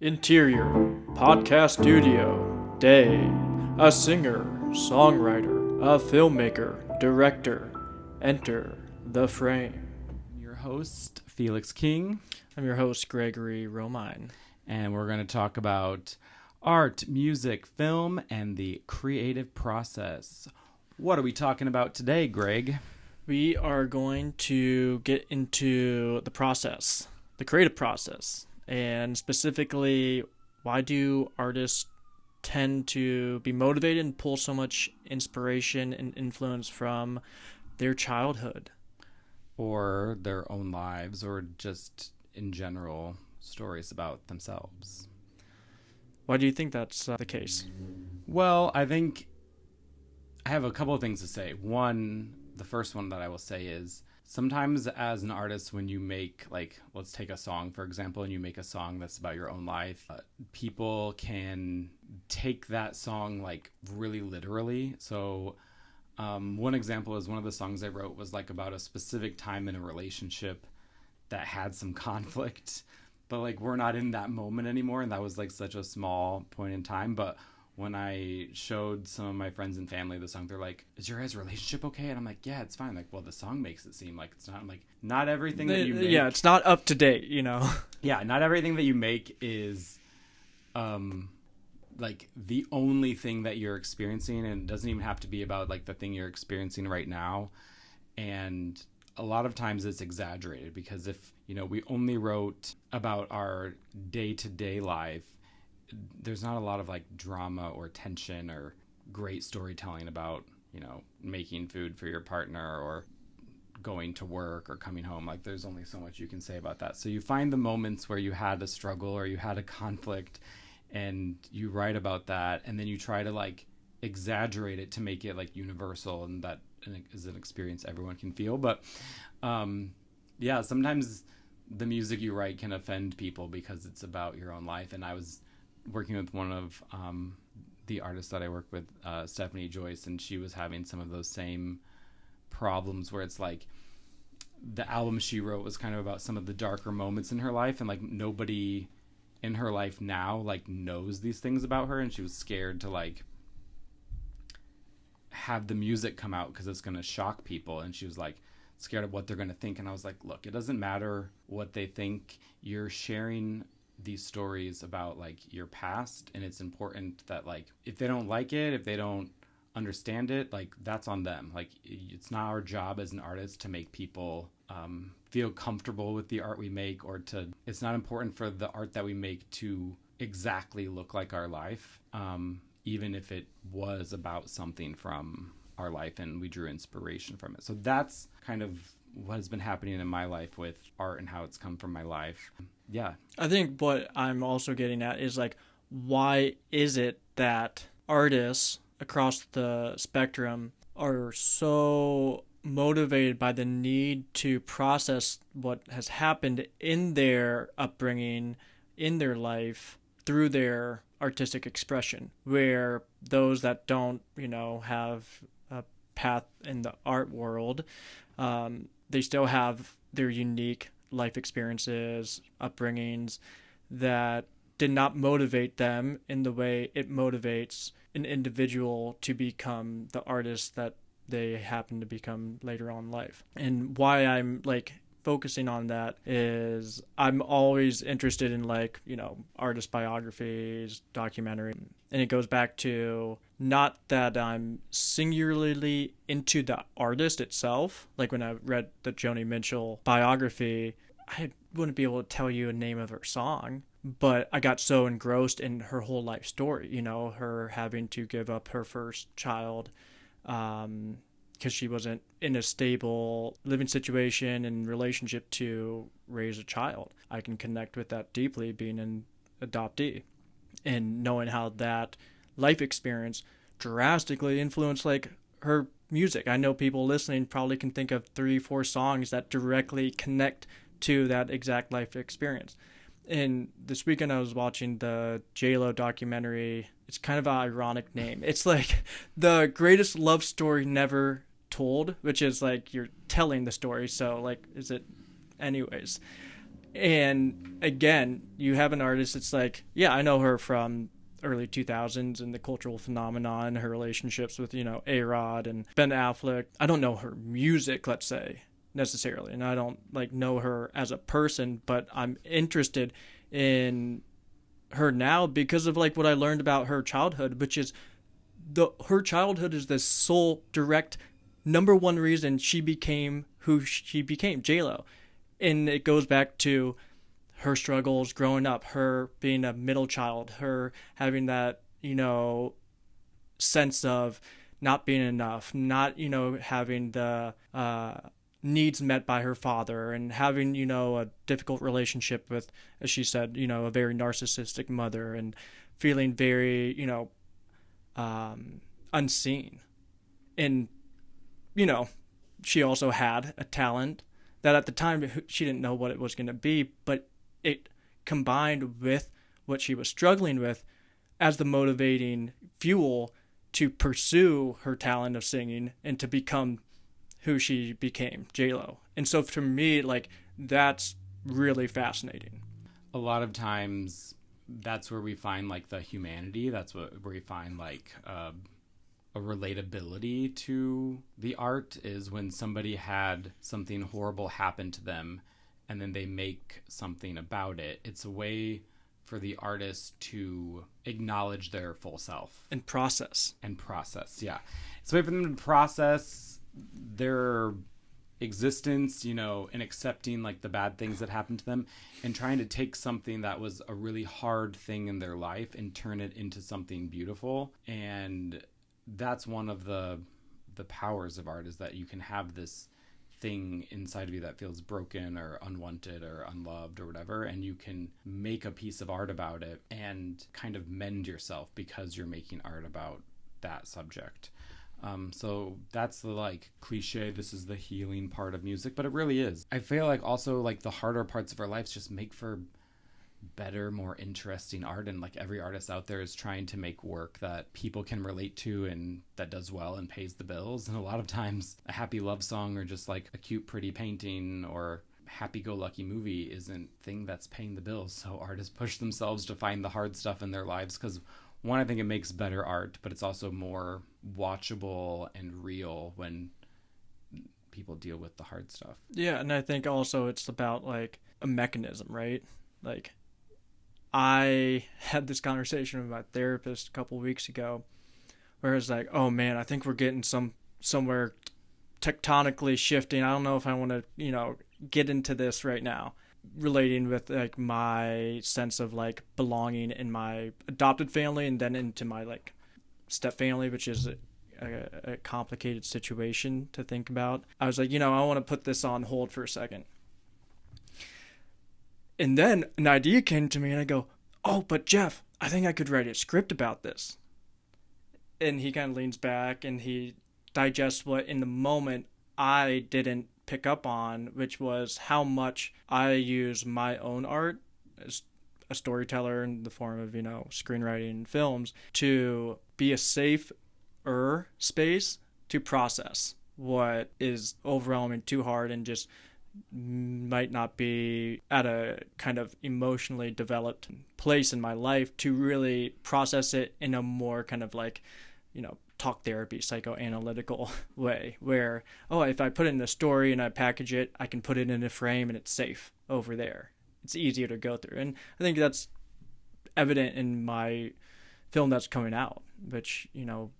Interior, podcast studio, day, a singer, songwriter, a filmmaker, director. Enter the frame. Your host, Felix King. I'm your host, Gregory Romein. And we're going to talk about art, music, film, and the creative process. What are we talking about today, Greg? We are going to get into the process, the creative process, and specifically, why do artists tend to be motivated and pull so much inspiration and influence from their childhood? Or their own lives, or just in general stories about themselves. Why do you think that's the case? Well, I think I have a couple of things to say. One, the first one that I will say is sometimes as an artist, when you make, like, let's take a song, for example, and you make a song that's about your own life, people can take that song, like, really literally. So one example is one of the songs I wrote was, like, about a specific time in a relationship that had some conflict, but, like, we're not in that moment anymore, and that was, like, such a small point in time. But when I showed some of my friends and family the song, they're like, is your guys' relationship okay? And I'm like, yeah, it's fine. Like, well, the song makes it seem like it's not. I'm like, not everything that you make. Yeah, it's not up to date, you know? Yeah, not everything that you make is, like, the only thing that you're experiencing. And it doesn't even have to be about, like, the thing you're experiencing right now. And a lot of times it's exaggerated because if, you know, we only wrote about our day-to-day life, there's not a lot of, like, drama or tension or great storytelling about, you know, making food for your partner or going to work or coming home. Like, there's only so much you can say about that. So you find the moments where you had a struggle or you had a conflict and you write about that, and then you try to, like, exaggerate it to make it, like, universal, and that is an experience everyone can feel. But yeah, sometimes the music you write can offend people because it's about your own life. And I was working with one of the artists that I work with, Stephanie Joyce, and she was having some of those same problems where it's like the album she wrote was kind of about some of the darker moments in her life, and, like, nobody in her life now, like, knows these things about her, and she was scared to, like, have the music come out because it's going to shock people, and she was, like, scared of what they're going to think. And I was like, look, it doesn't matter what they think. You're sharing these stories about, like, your past, and it's important that, like, if they don't like it, if they don't understand it, like, that's on them. Like, it's not our job as an artist to make people feel comfortable with the art we make, or to, it's not important for the art that we make to exactly look like our life, even if it was about something from our life and we drew inspiration from it. So that's kind of what has been happening in my life with art and how it's come from my life. Yeah. I think what I'm also getting at is, like, why is it that artists across the spectrum are so motivated by the need to process what has happened in their upbringing, in their life, through their artistic expression, where those that don't, you know, have a path in the art world, they still have their unique life experiences, upbringings that did not motivate them in the way it motivates an individual to become the artist that they happen to become later on in life. And why I'm, like, focusing on that is I'm always interested in, like, you know, artist biographies, documentary, and it goes back to not that I'm singularly into the artist itself. Like, when I read the Joni Mitchell biography, I wouldn't be able to tell you a name of her song, but I got so engrossed in her whole life story, you know, her having to give up her first child because she wasn't in a stable living situation and relationship to raise a child. I can connect with that deeply, being an adoptee, and knowing how that life experience drastically influenced, like, her music. I know people listening probably can think of 3-4 songs that directly connect to that exact life experience. And this weekend I was watching the J-Lo documentary. It's kind of an ironic name. It's like the greatest love story never told, which is like you're telling the story. So, like, is it anyways? And again, you have an artist. It's like, yeah, I know her from early 2000s and the cultural phenomenon, her relationships with, A-Rod and Ben Affleck. I don't know her music, let's say, necessarily, and I don't like know her as a person, but I'm interested in her now because of like what I learned about her childhood, which is her childhood is the sole direct number one reason she became who she became, J-Lo. And it goes back to her struggles growing up, her being a middle child, her having that, sense of not being enough, not, having the needs met by her father, and having, a difficult relationship with, as she said, a very narcissistic mother, and feeling very, unseen. And, she also had a talent that at the time she didn't know what it was going to be, but it combined with what she was struggling with as the motivating fuel to pursue her talent of singing and to become who she became, J-Lo. And so for me, like, that's really fascinating. A lot of times that's where we find like the humanity. That's where we find like a relatability to the art, is when somebody had something horrible happen to them and then they make something about it. It's a way for the artist to acknowledge their full self. And process, yeah. It's a way for them to process their existence, and accepting like the bad things that happened to them, and trying to take something that was a really hard thing in their life and turn it into something beautiful. And that's one of the powers of art, is that you can have this thing inside of you that feels broken or unwanted or unloved or whatever, and you can make a piece of art about it and kind of mend yourself because you're making art about that subject. So that's the like cliche, this is the healing part of music, but it really is. I feel like also like the harder parts of our lives just make for better, more interesting art, and like every artist out there is trying to make work that people can relate to and that does well and pays the bills. And a lot of times a happy love song or just like a cute pretty painting or happy-go-lucky movie isn't thing that's paying the bills. So artists push themselves to find the hard stuff in their lives because, one, I think it makes better art, but it's also more watchable and real when people deal with the hard stuff. Yeah, and I think also it's about like a mechanism, right? Like, I had this conversation with my therapist a couple weeks ago where it's like, oh man, I think we're getting somewhere tectonically shifting. I don't know if I want to, get into this right now, relating with like my sense of like belonging in my adopted family and then into my like step family, which is a complicated situation to think about. I was like, I want to put this on hold for a second. And then an idea came to me and I go, oh, but Jeff, I think I could write a script about this. And he kind of leans back and he digests what in the moment I didn't pick up on, which was how much I use my own art as a storyteller in the form of, screenwriting and films to be a safer space to process what is overwhelming, too hard, and just might not be at a kind of emotionally developed place in my life to really process it in a more kind of like, talk therapy, psychoanalytical way where, if I put it in a story and I package it, I can put it in a frame and it's safe over there. It's easier to go through. And I think that's evident in my film that's coming out, which,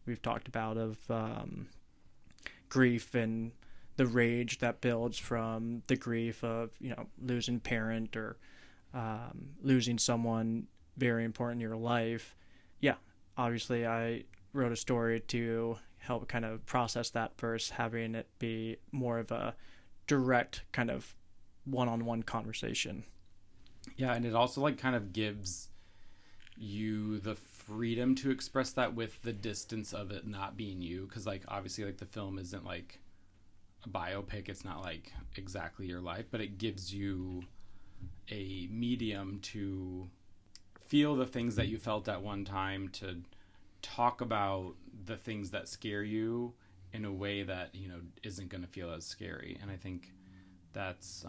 we've talked about, of grief and the rage that builds from the grief of, losing a parent or losing someone very important in your life. Yeah, obviously I wrote a story to help kind of process that versus having it be more of a direct kind of one-on-one conversation. Yeah, and it also like kind of gives you the freedom to express that with the distance of it not being you, because like obviously like the film isn't like a biopic, it's not like exactly your life, but it gives you a medium to feel the things that you felt at one time, to talk about the things that scare you in a way that isn't going to feel as scary. And I think that's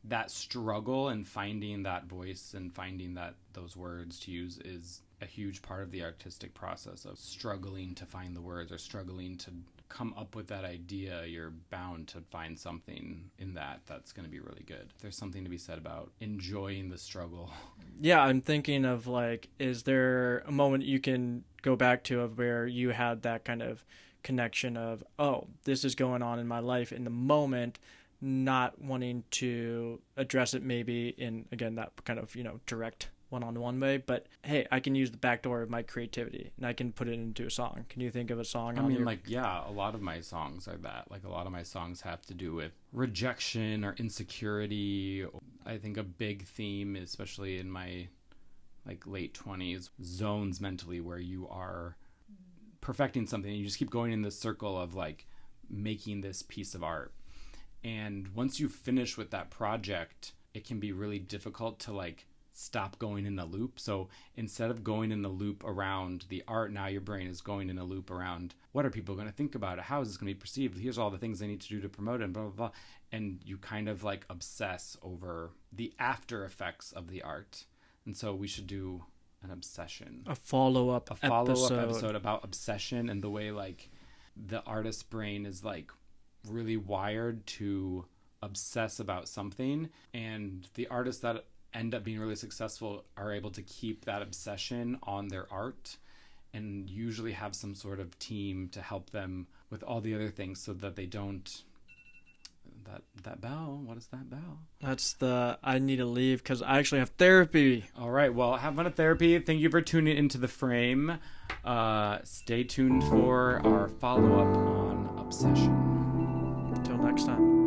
that struggle and finding that voice and finding that those words to use is a huge part of the artistic process of struggling to find the words or struggling to come up with that idea. You're bound to find something in that's going to be really good. There's something to be said about enjoying the struggle. Yeah, I'm thinking of like, is there a moment you can go back to of where you had that kind of connection of, oh, this is going on in my life in the moment, not wanting to address it maybe in, again, that kind of, direct one-on-one way, but hey, I can use the back door of my creativity and I can put it into a song. Can you think of a song? I mean, a lot of my songs are that. Like, a lot of my songs have to do with rejection or insecurity. I think a big theme, especially in my late 20s, zones mentally where you are perfecting something and you just keep going in this circle of making this piece of art. And once you finish with that project, it can be really difficult to stop going in a loop. So instead of going in a loop around the art, now your brain is going in a loop around, what are people going to think about it? How is this going to be perceived? Here's all the things I need to do to promote it, and blah, blah, blah. And you kind of obsess over the after effects of the art. And so we should do an obsession. A follow-up episode about obsession and the way the artist's brain is really wired to obsess about something, and the artists that end up being really successful are able to keep that obsession on their art and usually have some sort of team to help them with all the other things so that they don't... That bell, what is that bell? That's I need to leave because I actually have therapy. All right, well, have fun at therapy. Thank you for tuning into The Frame. Stay tuned for our follow-up on obsession. Until next time.